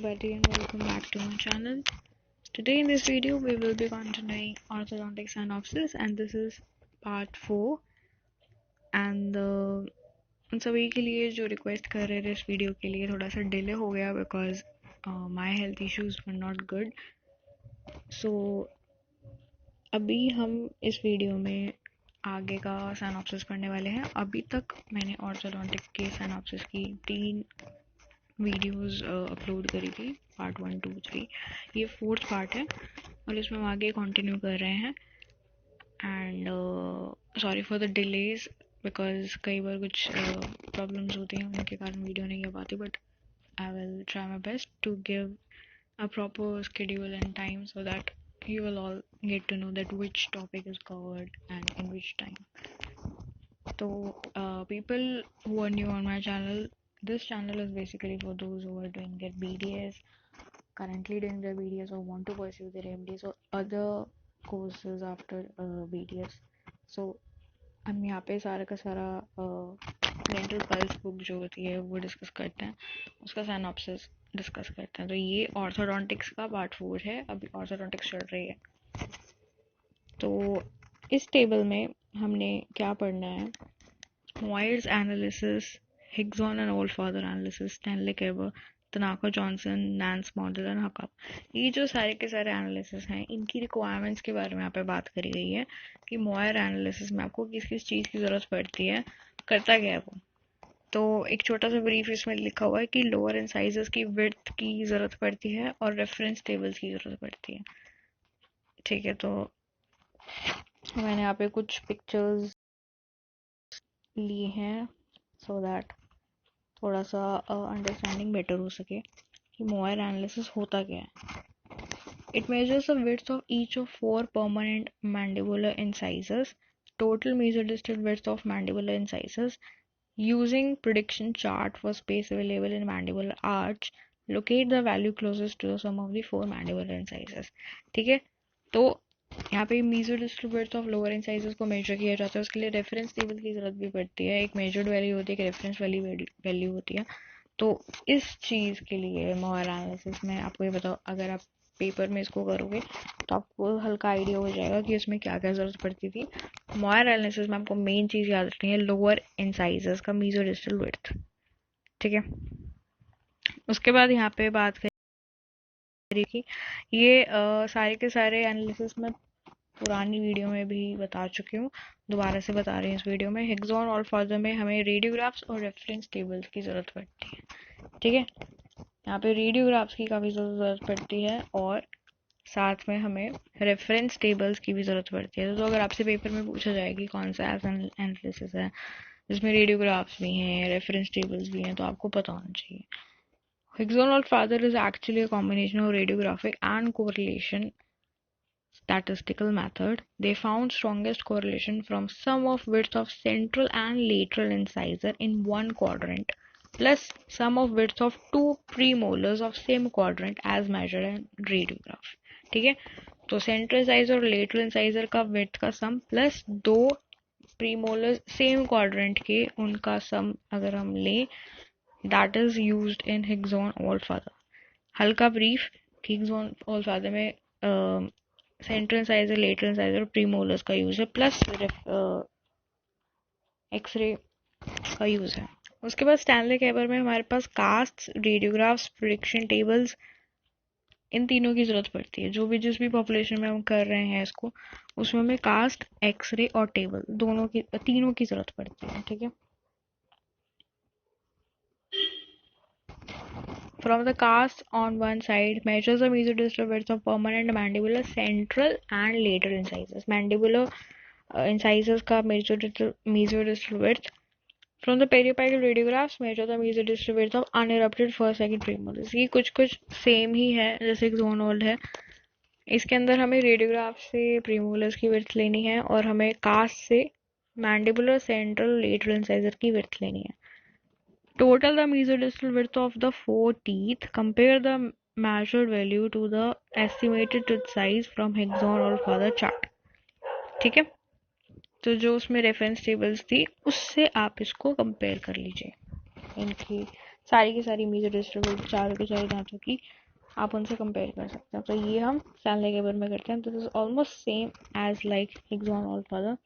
Everybody and welcome back to my channel. Today in this video we will be continuing orthodontic synopsis and this is part 4 and उन सभी के लिए जो request कर रहे थे इस वीडियो के लिए थोड़ा सा डिले हो गया because my health issues were not good. So अभी हम इस वीडियो में आगे का सिनॉप्सिस पढ़ने वाले हैं। अभी तक मैंने ऑर्थोडोंटिक के सिनॉप्सिस की 3 वीडियोस अपलोड करी थी, पार्ट 1, 2, 3। ये 4th पार्ट है और इसमें हम आगे कंटिन्यू कर रहे हैं। And sorry for the delays because कई बार कुछ प्रॉब्लम्स होती हैं उनके कारण वीडियो नहीं आ पाती, but I will try my best to give a proper schedule and time so that you will all get to know that which topic is covered and in which time. So people who are new on my channel, this channel is basically for those who are doing their BDS, currently doing their BDS or want to pursue their MDs or other courses after BDS. So हम यहाँ पे सारा का सारा dental pulse book जो होती है वो डिस्कस करते हैं, उसका सिनॉप्सिस डिस्कस करते हैं। तो ये ऑर्थोडोंटिक्स का पार्ट 4 है, अभी ऑर्थोडोंटिक्स चल रही है। तो इस टेबल में हमने क्या पढ़ना है, Moyers analysis, Hixon and Oldfather analysis, Stanley Kerber, Tanaka Johnson, Nance model and Huckaba. ये जो सारे के सारे एनालिसिस हैं इनकी रिक्वायरमेंट्स के बारे में यहाँ पे बात करी गई है कि मोयर एनालिसिस में आपको किस किस चीज़ की ज़रूरत पड़ती है, करता क्या है वो। तो एक छोटा सा ब्रीफ इसमें लिखा हुआ है कि लोअर इंसाइजेस की विड्थ की ज़रूरत पड़ती है और रेफरेंस टेबल्स की ज़रूरत पड़ती है। ठीक है, तो मैंने यहाँ पे कुछ पिक्चर्स ली हैं सो दैट थोड़ा सा अंडरस्टैंडिंग बेटर हो सके कि मोयर एनालिसिस होता क्या है। It measures the width of each of 4 permanent mandibular incisors, total mesodistal width of mandibular incisors, using prediction chart for space available in mandibular arch, locate the value closest to the sum of the 4 mandibular incisors. ठीक है, तो यहाँ पे mesodistal width of lower incisors को major किया जाता है, उसके लिए रेफरेंस टेबल की जरूरत भी पड़ती है। एक मेजर्ड वैल्यू होती है, एक रेफरेंस वैल्यू होती है। तो इस चीज़ के लिए मोयर एनालिसिस में आपको ये बताओ, अगर आप पेपर में इसको करोगे तो आपको हल्का आइडिया हो जाएगा कि इसमें क्या क्या ज़रूरत पड़ती थी। मोयर एनालिसिस में आपको मेन चीज़ याद रखनी है लोअर इंसाइजर्स का मेसोडिस्टल विड्थ। ठीक है, उसके बाद यहाँ पे बात करें कि ये सारे के सारे एनालिसिस में पुरानी वीडियो में भी बता चुकी हूँ, दोबारा से बता रही हूँ इस वीडियो में। हिग्सन और फर्दर में हमें रेडियोग्राफ्स और रेफरेंस टेबल्स की ज़रूरत पड़ती है। ठीक है, यहाँ पे रेडियोग्राफ्स की काफ़ी ज़रूरत पड़ती है और साथ में हमें रेफरेंस टेबल्स की भी ज़रूरत पड़ती है। तो अगर आपसे पेपर में पूछा जाए कि कौन सा एनालिसिस है जिसमें रेडियोग्राफ्स भी हैं, रेफरेंस टेबल्स भी हैं, तो आपको पता होना चाहिए। Higson और Father is actually a combination of radiographic and correlation statistical method. They found strongest correlation from sum of width of central and lateral incisor in one quadrant plus sum of width of 2 premolars of same quadrant as measured in radiograph. ठीक है, तो central incisor और lateral incisor का width का सम plus 2 premolar same quadrant के उनका सम अगर हम लें, दैट इज यूज्ड इन हिग्सन ओल्डफादर। हल्का ब्रीफ, हिग्सन ओल्डफादर में सेंट्रल इंसाइजर, लेटरल इंसाइजर और प्रीमोलर्स का यूज है प्लस एक्सरे का यूज है। उसके बाद स्टैनले केबर में हमारे पास कास्ट, रेडियोग्राफ्स, प्रेडिक्शन टेबल्स, इन तीनों की ज़रूरत पड़ती है। जो भी जिस भी पॉपुलेशन में हम कर रहे हैं इसको, उसमें हमें कास्ट, एक्सरे और टेबल तीनों की ज़रूरत पड़ती है। ठीक है, From the cast on one side, measures the mesodistal width of permanent mandibular central and lateral incisors. Mandibular incisors का mesodistal width. From the periopical radiographs, measure the mesodistal width of unerupted first, second premolars. ये कुछ कुछ same ही है जैसे एक्सोनोल्ड है। इसके अंदर हमें रेडियोग्राफ से प्रीमोलर्स की विड्थ लेनी है और हमें कास्ट से मैंडिबुलर, सेंट्रल, लेटरल इंसाइजर की विड्थ लेनी है। Total the mesodistal width of the 4 teeth. Compare the measured value to the estimated tooth size from Higson और Father chart. ठीक है, तो जो उसमें रेफरेंस टेबल्स थी उससे आप इसको कंपेयर कर लीजिए, इनकी सारी की सारी मेजर डिस्ट्रीब्यूट चारों के चारों दांतों की आप उनसे कंपेयर कर सकते हैं। तो ये हम स्टैनले केबर में करते हैं। This is almost same as like Hixon Oldfather.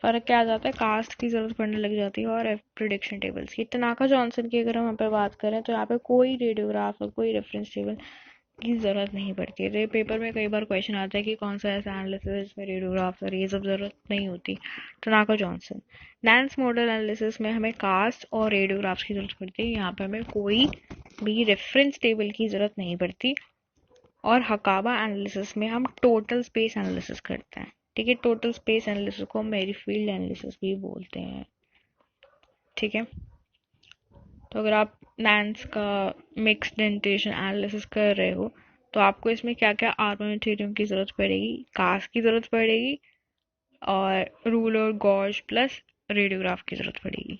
फर्क क्या आ जाता है, कास्ट की जरूरत पड़ने लग जाती है और प्रिडिक्शन टेबल्स की। तनाका जॉनसन की अगर हम यहाँ पे बात करें तो यहाँ पे कोई रेडियोग्राफ और कोई रेफरेंस टेबल की जरूरत नहीं पड़ती है। तो ये पेपर में कई बार क्वेश्चन आता है कि कौन सा ऐसा एनालिसिस है जिसमें रेडियोग्राफ और ये सब जरूरत नहीं होती। तनाका जॉनसन नैन्स मॉडल एनालिसिस में हमें कास्ट और रेडियोग्राफ्स की जरूरत पड़ती है। यहाँ पे हमें कोई भी रेफरेंस टेबल की जरूरत नहीं पड़ती। और हकाबा एनालिसिस में हम टोटल स्पेस एनालिसिस करते हैं। ठीक है, टोटल स्पेस एनालिसिस को मेरीफील्ड एनालिसिस भी बोलते हैं। ठीक है, तो अगर आप नैन्स का मिक्स डेंटेशन एनालिसिस कर रहे हो तो आपको इसमें क्या क्या आर्मामेंटेरियम की जरूरत पड़ेगी, कास्ट की जरूरत पड़ेगी और रूलर गॉज प्लस रेडियोग्राफ की जरूरत पड़ेगी।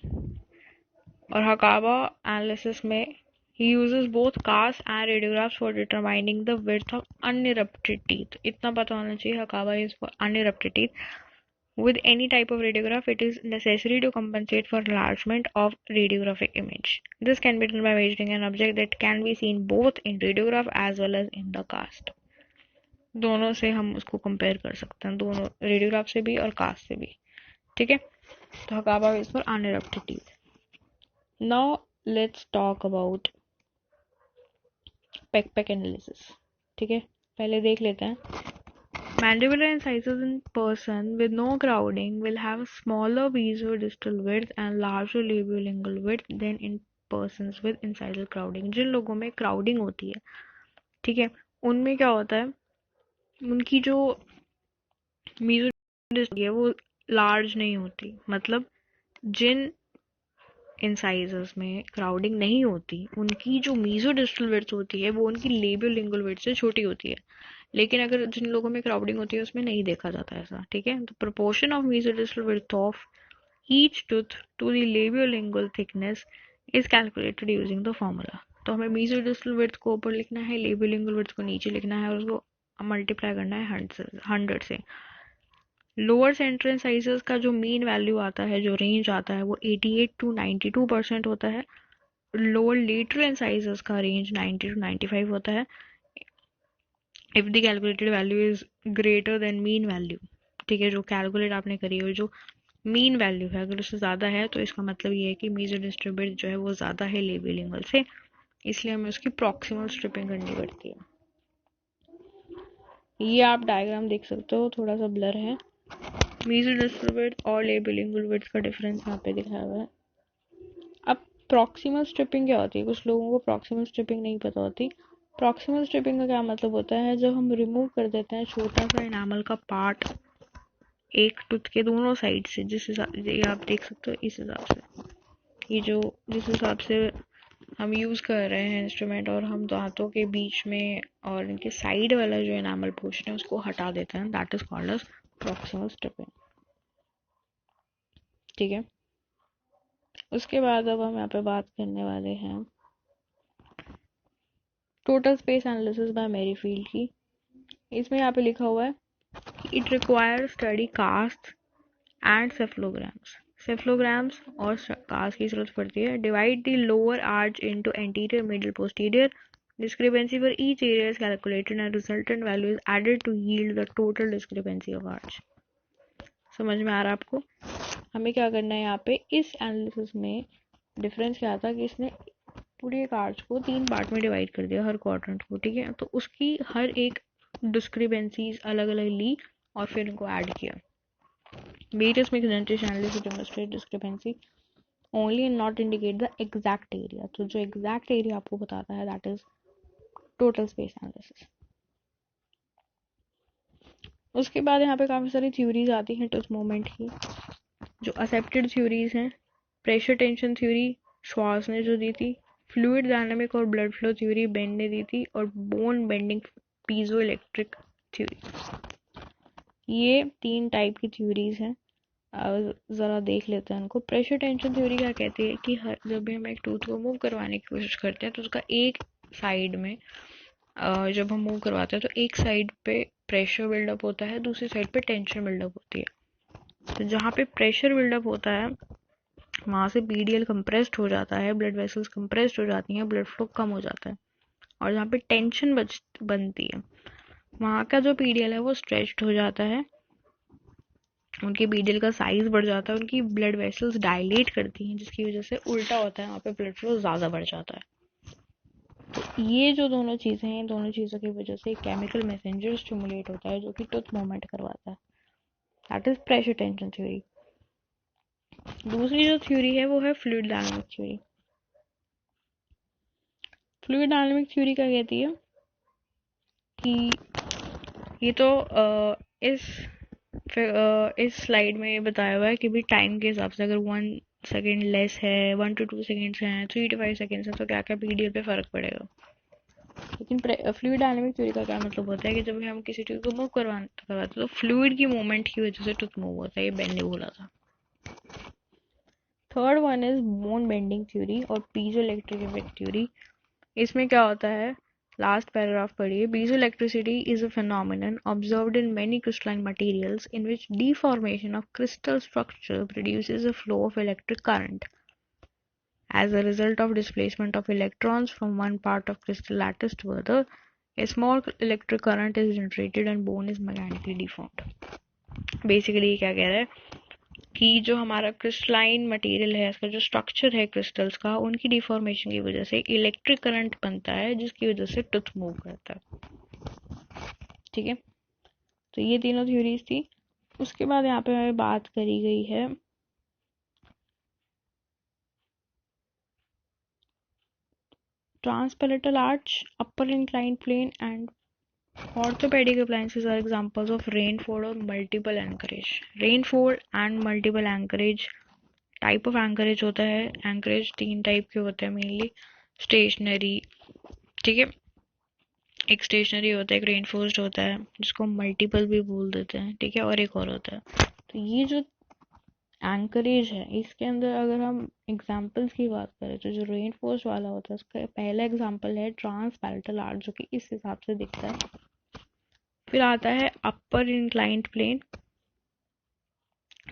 और हकाबा एनालिसिस में he uses both cast and radiographs for determining the width of unerupted teeth. इतना पता होना चाहिए, हकाबा is for unerupted teeth. With any type of radiograph, it is necessary to compensate for enlargement of radiographic image. This can be done by measuring an object that can be seen both in radiograph as well as in the cast. दोनों से हम उसको compare कर सकते हैं, दोनों radiograph से भी और कास्ट से भी। ठीक है, तो हकाबा is for unerupted teeth. Now let's talk about pack analysis. ठीक है, पहले देख लेते हैं। Mandibular incisors in person with no crowding will have smaller mesodistal width and larger labiolingual width than in persons with incisal crowding. जिन लोगों में crowding होती है, ठीक है, उनमें क्या होता है, उनकी जो मेसोडिस्टल है वो लार्ज नहीं होती। मतलब जिन इंसाइजर्स में क्राउडिंग नहीं होती उनकी जो मेसोडिस्टल विड्थ होती है वो उनकी लेबियोलिंगुअल विड्थ से छोटी होती है। लेकिन अगर जिन लोगों में क्राउडिंग होती है उसमें नहीं देखा जाता ऐसा। ठीक है, तो proportion of mesiodistal width of each tooth to the labiolingual thickness is calculated using the formula. तो हमें मेसोडिस्टल विड्थ को ऊपर लिखना है, लेबियोलिंगुअल विड्थ को नीचे लिखना है और उसको मल्टीप्लाई करना है 100 से। लोअर सेंट्रल इंसाइजर्स का जो मीन वैल्यू आता है, जो रेंज आता है, वो 88 to 92% होता है। लोअर लेटरल इंसाइजर्स का रेंज 90 to 95 होता है if the calculated value is greater than mean value. ठीक है, जो कैलकुलेट आपने करी है जो मीन वैल्यू है अगर उससे ज़्यादा है तो इसका मतलब ये है कि मेसोडिस्टल विड्थ जो है वो ज़्यादा है लेबियोलिंगुअल से, इसलिए हमें उसकी प्रॉक्सिमल स्ट्रिपिंग करनी पड़ती है। ये आप डायग्राम देख सकते हो, थोड़ा सा ब्लर है। मेसोडिस्टल विड्थ और लेबियोलिंगुअल विड्थ का डिफरेंस यहाँ पे दिखाया हुआ है। अब प्रॉक्सिमल स्ट्रिपिंग क्या होती है, कुछ लोगों को प्रॉक्सिमल स्ट्रिपिंग नहीं पता होती। प्रॉक्सिमल स्ट्रिपिंग का क्या मतलब होता है, जब हम रिमूव कर देते हैं छोटा सा एनामल का पार्ट एक टूथ के दोनों साइड से, जिस हिसाब से आप देख सकते हो इस हिसाब से, ये जो जिस हिसाब से हम यूज़ कर रहे हैं इंस्ट्रूमेंट, और हम दांतों के बीच में और इनके साइड वाला जो एनामल पोर्शन है उसको हटा देते हैं, that is called as proximal stripping. ठीक है, उसके बाद अब हम यहाँ पे बात करने वाले हैं total space analysis by Merrifield की। इसमें यहाँ पे लिखा हुआ है it require study cast and cephalograms. Cephalograms और कास्ट की जरूरत पड़ती है। Divide the lower arch into anterior, middle, posterior. Discrepancy for each area is calculated and resultant value is added to yield the total discrepancy of arch. समझ में आ रहा है आपको? हमें क्या करना है यहाँ पे, इस एनालिसिस में डिफरेंस क्या था कि इसने पूरी एक आर्च को 3 पार्ट में डिवाइड कर दिया, हर क्वाड्रेंट को। ठीक है, तो उसकी हर एक डिस्क्रिपेंसीज अलग अलग ली और फिर उनको ऐड किया। Various mixed dentation analysis demonstrate discrepancy only and not indicate the exact area. तो जो exact area आपको बताता है that is total space analysis. उसके बाद यहाँ पे काफ़ी सारी थ्योरीज आती हैं टच मोमेंट की, जो एक्सेप्टेड थ्योरीज हैं। प्रेशर टेंशन थ्योरी श्वास ने जो दी थी, फ्लूइड डायनामिक और ब्लड फ्लो थ्योरी बेंड ने दी थी, और bone bending piezo electric theory. ये 3 टाइप की थ्योरीज हैं, ज़रा देख लेते हैं उनको। प्रेशर टेंशन थ्योरी क्या कहती है कि जब भी हम एक टूथ को मूव करवाने की कोशिश करते हैं तो उसका एक साइड में जब हम मूव करवाते हैं तो एक साइड पे प्रेशर बिल्डअप होता है, दूसरी साइड पे टेंशन बिल्डअप होती है। तो जहाँ पे प्रेशर बिल्डअप होता है वहाँ से पीडीएल कंप्रेस्ड हो जाता है, ब्लड वेसल्स कंप्रेस्ड हो जाती हैं, ब्लड फ्लो कम हो जाता है, और जहाँ पे टेंशन बनती है वहाँ का जो पीडीएल है वो स्ट्रेच्ड हो जाता है, उनके पीडीएल का साइज बढ़ जाता है, उनकी ब्लड वेसल्स डायलेट करती हैं, जिसकी वजह से उल्टा होता है, वहाँ पे ब्लड फ्लो ज़्यादा बढ़ जाता है। तो ये जो दोनों चीज़ें हैं, दोनों चीज़ों की वजह से केमिकल मैसेंजर स्टिमुलेट होता है जो कि टूथ मूवमेंट करवाता है। That is pressure tension theory. दूसरी जो थ्योरी है वो है fluid dynamic theory. Fluid dynamic theory क्या कहती है कि ये तो इस स्लाइड में बताया हुआ है कि भी टाइम के हिसाब से अगर 1 सेकेंड लेस है, 1 to 2 सेकेंड्स हैं, 3 to 5 सेकेंड्स है, तो क्या क्या पीडीएल पे फर्क पड़ेगा। लेकिन फ्लूइड डायनामिक थ्योरी का क्या मतलब होता है कि जब हम किसी चीज को मूव करवाते तो फ्लूइड की मूवमेंट की वजह से टूथ मूव होता है। ये बेन ने बोला था। Third one is bone bending theory और पीजोइलेक्ट्रिक इफेक्ट थ्योरी। इसमें क्या होता है, लास्ट पैराग्राफ पढ़िए। Piezoelectricity is a phenomenon observed in many crystalline materials in which deformation of crystal structure produces a flow of electric current. As a result of displacement of electrons from one part of crystal lattice to other, a small electric current is generated and bone is mechanically deformed. Basically क्या कह रहा है कि जो हमारा crystalline material है, इसका जो स्ट्रक्चर है क्रिस्टल्स का, उनकी डिफॉर्मेशन की वजह से इलेक्ट्रिक करंट बनता है, जिसकी वजह से टूथ मूव करता है। ठीक है, तो ये तीनों थ्योरीज थी। उसके बाद यहाँ पे बात करी गई है transpalatal arch, upper incline plane and orthopedic appliances are examples of rainfall or multiple anchorage. Rainfall and multiple anchorage, type of anchorage होता है। एंकरेज 3 टाइप के होते हैं मेनली। स्टेशनरी, ठीक है, एक स्टेशनरी होता है, एक रेनफोर्स्ड होता है जिसको मल्टीपल भी बोल देते हैं, ठीक है, और एक और होता है। तो ये जो एंकरेज है, इसके अंदर अगर हम एग्जांपल्स की बात करें तो जो रेनफोर्स्ड वाला होता है उसका पहला एग्जांपल है ट्रांसपैरेंटल आर्च, जो कि इस हिसाब से दिखता है। फिर आता है अपर इंक्लाइंड प्लेन,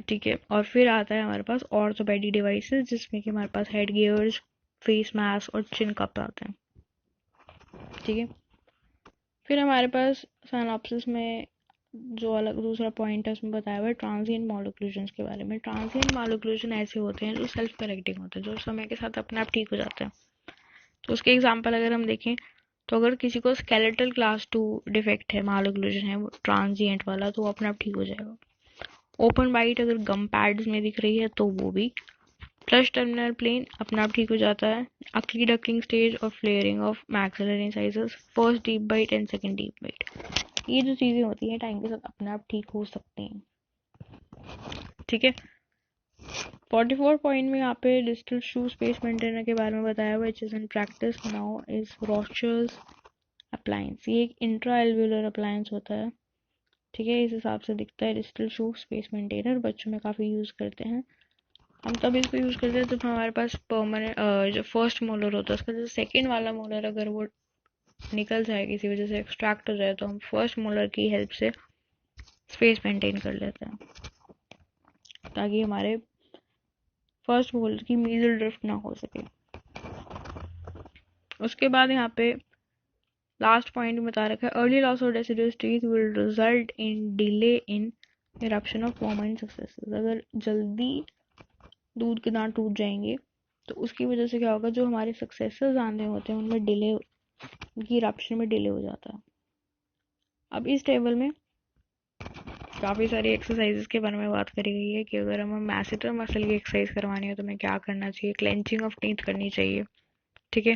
ठीक है, और फिर आता है हमारे पास ऑर्थोपेडिक डिवाइसेस, जिसमें कि हमारे पास हेड गियर्स, फेस मास्क और चिन कप आते हैं। ठीक है, फिर हमारे पास साइनॉप्सिस में जो अलग दूसरा पॉइंट है उसमें बताया हुआ है ट्रांजिएंट मालोक्लूजन के बारे में। ट्रांजिएंट मालोक्लूजन ऐसे होते हैं जो सेल्फ करेक्टिंग होते हैं, जो समय के साथ अपने आप ठीक हो जाते हैं। तो उसके एग्जाम्पल अगर हम देखें तो अगर किसी को स्केलेटल क्लास 2 डिफेक्ट है, मालोक्लूजन है वो ट्रांजिएंट वाला, तो वो अपने आप ठीक हो जाएगा। ओपन बाइट अगर गम पैड्स में दिख रही है तो वो भी। फ्लश टर्मिनल प्लेन अपने आप ठीक हो जाता है। अकली डकिंग स्टेज और flaring of maxillary incisors, first deep bite and second deep bite, ये जो चीजें होती हैं टाइम के साथ अपने आप ठीक हो सकती हैं। ठीक है, 44 पॉइंट में यहाँ पे डिजिटल शू स्पेस मेंटेनर के बारे में बताया हुआ, which is in practice now is Rogers appliance. ये एक इंट्रा एल्वुलर अप्लायंस होता है, ठीक है, इस हिसाब से दिखता है डिजिटल शू स्पेस मेंटेनर। बच्चों में काफ़ी यूज़ करते हैं हम, तब इसको यूज़ करते हैं जब हमारे पास परमानेंट जो फर्स्ट मोलर होता है उसका जो सेकेंड वाला मोलर अगर वो निकल जाए, किसी वजह से एक्सट्रैक्ट हो जाए, तो हम फर्स्ट मोलर की हेल्प से स्पेस मेंटेन कर लेते हैं, ताकि हमारे फर्स्ट मोलर की मीजल ड्रिफ्ट ना हो सके। उसके बाद यहाँ पे लास्ट पॉइंट में बता रखा है early loss of deciduous teeth will result in delay in eruption of permanent successes. अगर जल्दी दूध के दांत टूट जाएंगे तो उसकी वजह से क्या होगा, जो हमारे सक्सेसर्स आने होते हैं उनमें डिले, उनकी इरप्शन में डिले हो जाता है। अब इस टेबल में काफ़ी सारी एक्सरसाइजेस के बारे में बात करी गई है कि अगर हमें मैसेटर मसल की एक्सरसाइज करवानी है तो हमें क्या करना चाहिए। क्लेंचिंग ऑफ टीथ करनी चाहिए, ठीक है,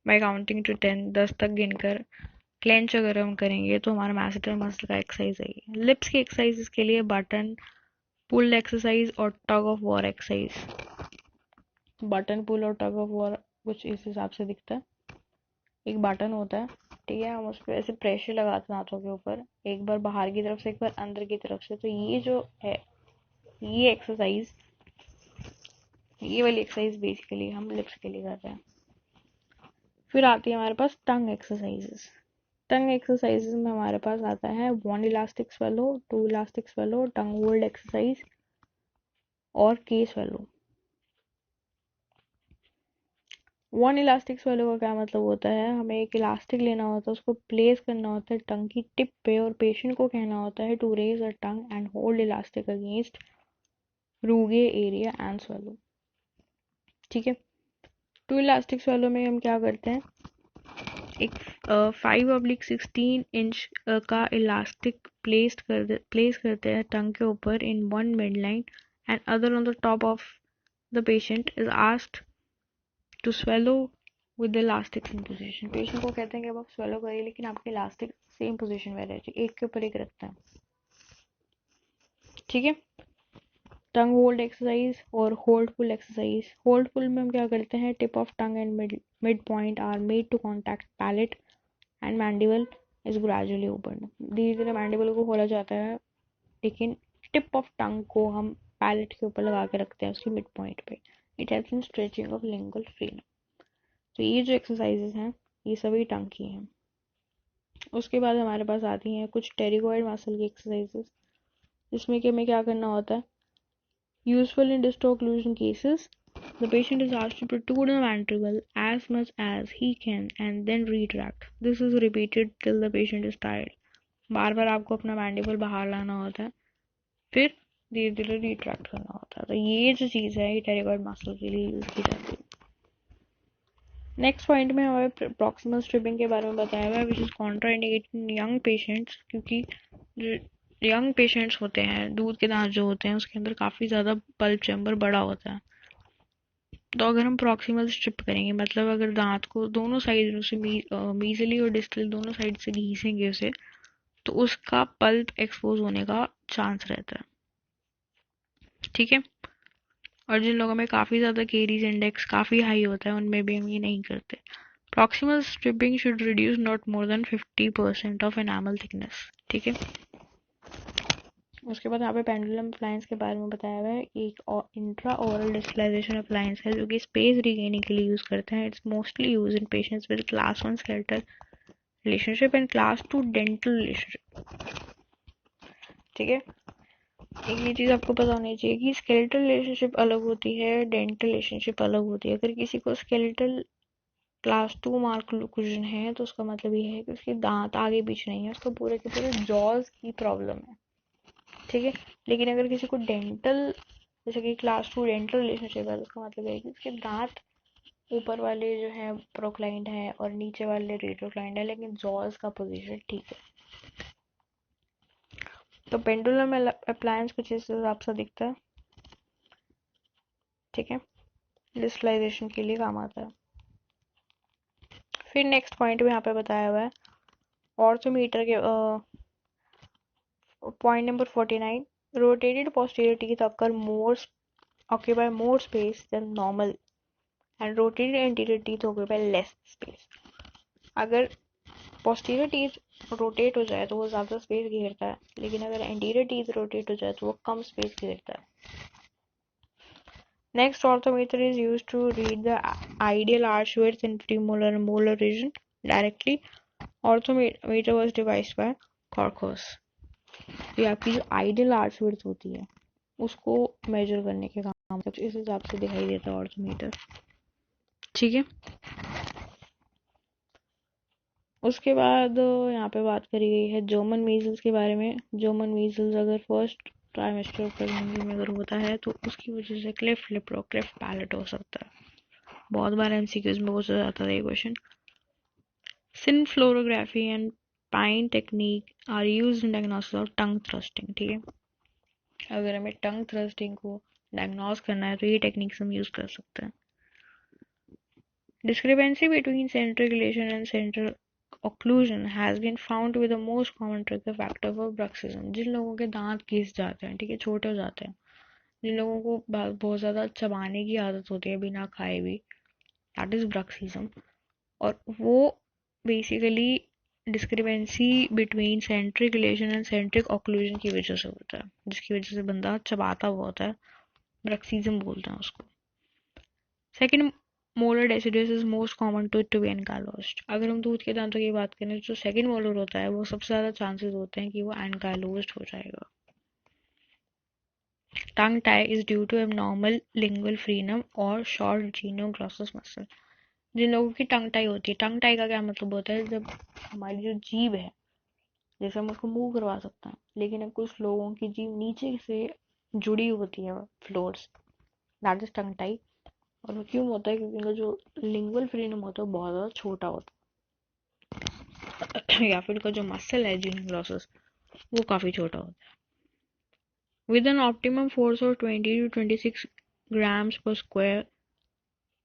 बाय काउंटिंग टू 10, 10 तक गिनकर क्लेंच अगर हम करेंगे तो हमारा मैसेटर मसल का एक्सरसाइज है। लिप्स की एक्सरसाइज के लिए बटन पुल एक्सरसाइज और tug of war exercise. Button pull और टग ऑफ वॉर कुछ इस हिसाब से दिखता है। एक बटन होता है, ठीक है, हम उस पर ऐसे प्रेशर लगाते हैं हाथों के ऊपर, एक बार बाहर की तरफ से एक बार अंदर की तरफ से। तो ये जो है ये एक्सरसाइज, ये वाली एक्सरसाइज बेसिकली हम लिप्स के लिए कर रहे हैं। फिर आती है हमारे पास टंग एक्सरसाइजेस। टंग एक्सरसाइजेस में हमारे पास आता है 1 इलास्टिक स्वेलो, 2 इलास्टिक स्वेलो, टंग होल्ड एक्सरसाइज और के स्वेलो। वन इलास्टिक स्वेलो का क्या मतलब होता है, हमें एक इलास्टिक लेना होता है, उसको प्लेस करना होता है टंग की टिप पे, और पेशेंट को कहना होता है to raise a tongue and hold elastic against rugae area and swallow. ठीक है, टू इलास्टिक स्वेलो में हम क्या करते हैं, एक 5/16 इंच का इलास्टिक प्लेस करते हैं टंग के ऊपर in one mid line and other on the top of the patient is asked to swallow with the elastic same position. Patient को कहते हैं कि अब आप स्वेलो करिए, लेकिन आपके इलास्टिक सेम पोजीशन में रहे, एक के ऊपर एक रखते हैं। ठीक है, टंग होल्ड एक्सरसाइज और hold pull exercise. Hold pull में हम क्या करते हैं, tip of tongue and mid point are made to contact palate and mandible is gradually open. धीरे धीरे मैंडिबल को खोला जाता है, लेकिन टिप ऑफ टंग को हम पैलेट के ऊपर लगा के रखते हैं उसकी मिड पॉइंट पे। It helps in stretching of lingual freedom. तो ये जो एक्सरसाइजेस हैं ये सभी टंग की हैं। उसके बाद हमारे पास आती हैं कुछ टेरिगोइड मसल की एक्सरसाइजेस, जिसमें कि हमें क्या करना होता है, useful in distal occlusion cases the patient is asked to protrude the ventricle as much as he can and then retract. This is repeated till the patient is tired. बार बार आपको अपना मैंडिबल बाहर लाना होता है, फिर धीरे धीरे रिट्रैक्ट करना होता है। तो ये जो चीज़ है ये टेरिगॉइड मसल के लिए यूज की जाती है। नेक्स्ट पॉइंट में हमारे प्रॉक्सिमल स्ट्रिपिंग के बारे में बताया हुआ है, which is contraindicated in young patients, क्योंकि जो यंग पेशेंट्स होते हैं, दूध के दांत जो होते हैं उसके अंदर काफ़ी ज़्यादा पल्प चैम्बर बड़ा होता है। तो अगर हम प्रॉक्सिमल स्ट्रिप करेंगे, मतलब अगर दांत को दोनों साइड से मीजली और डिस्टल दोनों साइड से घीसेंगे उसे, तो उसका पल्प एक्सपोज होने का चांस रहता है। ठीक है, और जिन लोगों में काफ़ी ज़्यादा केरीज इंडेक्स काफ़ी हाई होता है उनमें भी हम ये नहीं करते। Proximal stripping should reduce not more than 50% of enamel thickness. ठीक है, उसके बाद यहाँ पे पेंडुलम अप्लायंस के बारे में बताया हुआ है। एक इंट्रा ओरल डिस्टलाइजेशन अप्लायंस है जो कि स्पेस रिगेनिंग के लिए यूज करते हैं। It's mostly use in patients with class 1 skeletal relationship and class 2 dental relationship. ठीक है, एक ये चीज़ आपको पता होनी चाहिए कि स्केलेटल रिलेशनशिप अलग होती है, डेंटल रिलेशनशिप अलग होती है। अगर किसी को स्केलेटल क्लास 2 मार्क ओक्लूजन है तो उसका मतलब ये है कि उसके दांत आगे पीछे नहीं है, उसको पूरे के पूरे जॉज की प्रॉब्लम है। ठीक है, लेकिन अगर किसी को डेंटल, जैसे कि क्लास 2 डेंटल रिलेशनशिप है, तो उसका मतलब है कि उसके दांत ऊपर वाले जो है प्रोक्लाइंड है और नीचे वाले रेट्रोक्लाइंड है, लेकिन जॉज का पोजीशन ठीक है। तो पेंडुलम अप्लायंस कुछ इस हिसाब से दिखता है। ठीक है, डिस्टलाइजेशन के लिए काम आता है। फिर नेक्स्ट पॉइंट में यहाँ पे बताया हुआ है ऑर्थोमीटर के point number 49, rotated posterior teeth occupy more space than normal and rotated anterior teeth occupy less space. अगर posterior teeth रोटेट हो जाए तो वो ज़्यादा स्पेस घेरता है, लेकिन अगर एंटीरियर टीथ रोटेट हो जाए तो वो कम स्पेस घेरता है। Next, orthometer is used to read the ideal arch width in premolar and molar region directly. Orthometer was devised by Corcos. ये आपकी जो आइडियल आर्च विड्थ होती है उसको मेजर करने के काम कुछ इस हिसाब से दिखाई देता है ऑर्थोमीटर। ठीक है, उसके बाद यहाँ पे बात करी गई है जर्मन मीजल्स के बारे में। जर्मन मीजल्स अगर फर्स्ट ट्राइमेस्टर ऑफ प्रेगनेंसी में अगर होता है तो उसकी वजह से क्लेफ्ट लिप और क्लेफ्ट पैलेट हो सकता है। बहुत बार एमसीक्यूज में पूछा जाता है ये question. Cinefluorography and Payne technique are used in diagnosis of tongue thrusting. ठीक है, अगर हमें टंग थ्रस्टिंग को डायग्नोस करना है तो ये टेक्निक्स हम यूज कर सकते हैं। Discrepancy between centric relation and central occlusion has been found to be the most common trigger factor for bruxism. जिन लोगों के दांत घिस जाते हैं, ठीक है, छोटे हो जाते हैं, जिन लोगों को बहुत ज़्यादा चबाने की आदत होती है बिना खाए भी, दैट इज ब्रक्सिज्म। और वो basically discrepancy between centric relation and centric occlusion की वजह से होता है, जिसकी वजह से बंदा चबाता हुआ होता है, ब्रक्सिज्म बोलते हैं उसको। Second, molar deciduous is most common to be ankylosed. अगर हम दूध के दांतों की बात करें, जो सेकेंड मोलर होता है वो सबसे ज़्यादा चांसेस होते हैं कि वो एनकाइलोज्ड हो जाएगा। Tongue tie is due to abnormal lingual frenum और शॉर्ट जीनोग्लॉसस मसल। जिन लोगों की टंग टाई होती है, टंग टाई का क्या मतलब होता है, जब हमारी जो जीभ है, जैसे हम उसको मूव करवा सकते हैं, लेकिन कुछ लोगों की जीभ नीचे से जुड़ी होती है फ्लोर से, दैट इज टंग टाई। और वो क्यों होता है, क्योंकि उनका जो लिंगुअल फ्रीडम होता है बहुत ज़्यादा छोटा होता है या फिर उनका जो मसल है जीनिंग ग्लॉसस वो काफ़ी छोटा होता है। With an optimum force of 20 to 26 grams per square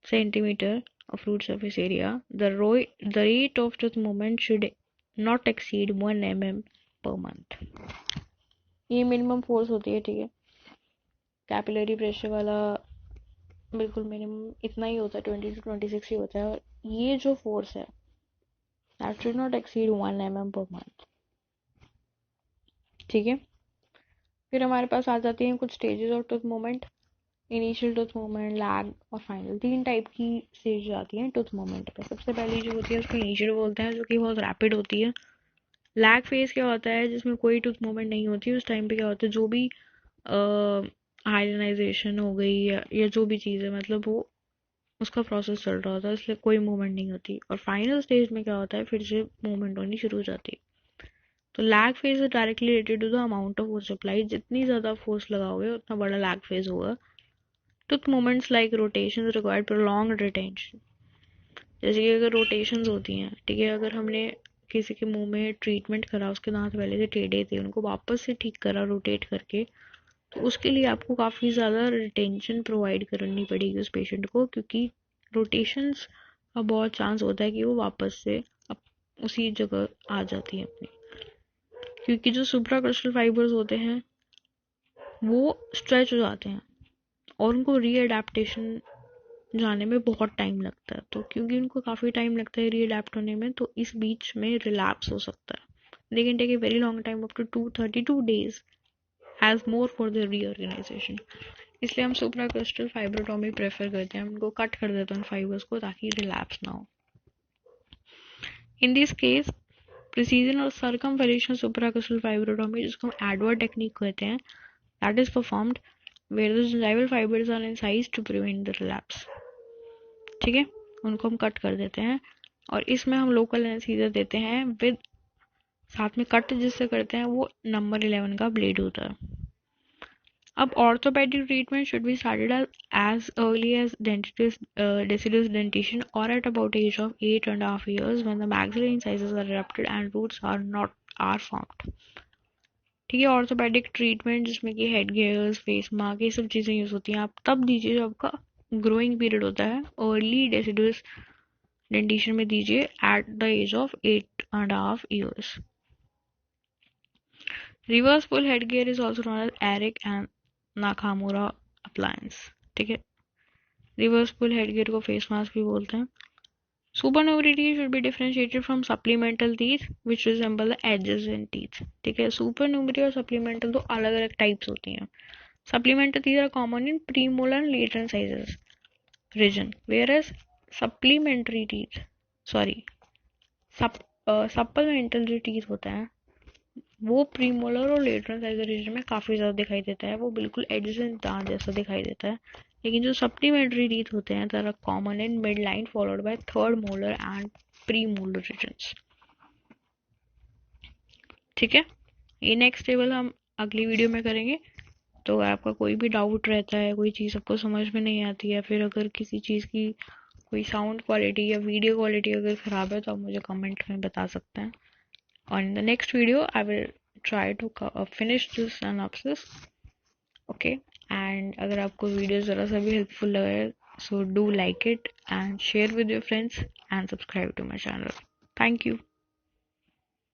centimeter of root surface area, the rate of tooth movement should not exceed 1 mm per month. ये मिनिमम फोर्स होती है, ठीक है। कैपिलरी प्रेशर वाला बिल्कुल मिनिमम इतना ही होता है, 20 to 26 ही होता है। और ये जो फोर्स है that should not exceed 1 mm per month, ठीक है। फिर हमारे पास आ जाती हैं कुछ stages of tooth movement. Initial tooth movement, lag और फाइनल, 3 टाइप की स्टेज आती हैं टूथ मूवमेंट पे। सबसे पहली जो होती है उसको इनिशियल बोलते हैं, जो कि बहुत रैपिड होती है। लैग फेज क्या होता है, जिसमें कोई टूथ मूवमेंट नहीं होती। उस टाइम पे क्या होता है, जो भी हाइलाइजेशन हो गई या जो भी चीज़ है, मतलब वो उसका प्रोसेस चल रहा होता है, इसलिए कोई मूवमेंट नहीं होती। और फाइनल स्टेज में क्या होता है, फिर से मूवमेंट होनी शुरू हो जाती है। तो lag phase is directly related to the amount of force apply. जितनी ज़्यादा फोर्स लगाओगे उतना बड़ा लैग फेज होगा। Tooth movements like rotation required prolonged retention. जैसे कि अगर रोटेशंस होती हैं, ठीक है, अगर हमने किसी के मुंह में ट्रीटमेंट करा, उसके दांत पहले से टेढ़े थे, उनको वापस से ठीक करा रोटेट करके, तो उसके लिए आपको काफ़ी ज़्यादा रिटेंशन प्रोवाइड करनी पड़ेगी उस पेशेंट को, क्योंकि रोटेशंस का बहुत चांस होता है कि वो वापस से उसी जगह आ जाती है अपनी, क्योंकि जो सुप्राक्रिस्टल फाइबर्स होते हैं वो स्ट्रेच हो जाते हैं और उनको रीअडेप्टेशन जाने में बहुत टाइम लगता है। तो क्योंकि उनको काफ़ी टाइम लगता है रीअडेप्ट होने में, तो इस बीच में रिलैप्स हो सकता है। They can take a very long time, up to 232 days as more for the reorganization. इसलिए हम सुप्राक्रिस्टल फाइब्रोटॉमी प्रेफर करते हैं, हम उनको कट कर देते हैं फाइबर्स को, ताकि रिलैप्स ना हो। इन दिस केस प्रिसीजन और सर्कमफेरेशन सुप्राक्रिस्टल फाइब्रोटॉमी, जिसको हम एडवर्ड टेक्निक कहते हैं, that is performed where the gingival fibres are incised to prevent the relapse, ठीक है। उनको हम कट कर देते हैं और इसमें हम लोकल एनेस्थीसिया देते हैं विद, साथ में कट जिससे करते हैं वो नंबर 11 का ब्लेड होता है। अब orthopaedic treatment should be started as early as deciduous dentition or at about age of 8.5 years when the maxillary incisors are erupted and roots are formed, ठीक है। ऑर्थोपेडिक ट्रीटमेंट जिसमें कि हेड गियर्स, फेस मार्क, ये सब चीज़ें use होती हैं, आप तब दीजिए जब आपका ग्रोइंग पीरियड होता है। अर्ली डेसिडुअस डेंटिशन में दीजिए at the age of 8.5 years। Reverse pull head gear is also known as Eric and Nakamura appliance, ठीक है। रिवर्स पुल हेड गियर को फेस मास्क भी बोलते हैं। Supernumerary teeth should be differentiated from supplemental teeth which resemble the adjacent teeth, ठीक है। सुपरनुमेरी और supplemental दो अलग अलग टाइप्स होती हैं। Supplemental teeth are common in premolar and lateral incisors region, whereas supplementary teeth, sorry, supplemental जो टीथ होता है वो प्रीमोलर और लेटर इंसाइजर रीजन में काफ़ी ज़्यादा दिखाई देता है, वो बिल्कुल एडजेसेंट दांत जैसा दिखाई देता है। लेकिन जो सप्लीमेंट्री टीथ होते हैं that are common in midline followed by third molar and premolar regions, ठीक है। ये नेक्स्ट टेबल हम अगली वीडियो में करेंगे। तो अगर आपका कोई भी डाउट रहता है, कोई चीज़ आपको समझ में नहीं आती है, फिर अगर किसी चीज़ की कोई साउंड क्वालिटी या वीडियो क्वालिटी अगर ख़राब है, तो आप मुझे कमेंट में बता सकते हैं। और in the next video I will try to finish this analysis, okay. And अगर आपको वीडियो ज़रा सा भी हेल्पफुल लगा है, so do like it and share with your friends and subscribe to my channel. Thank you.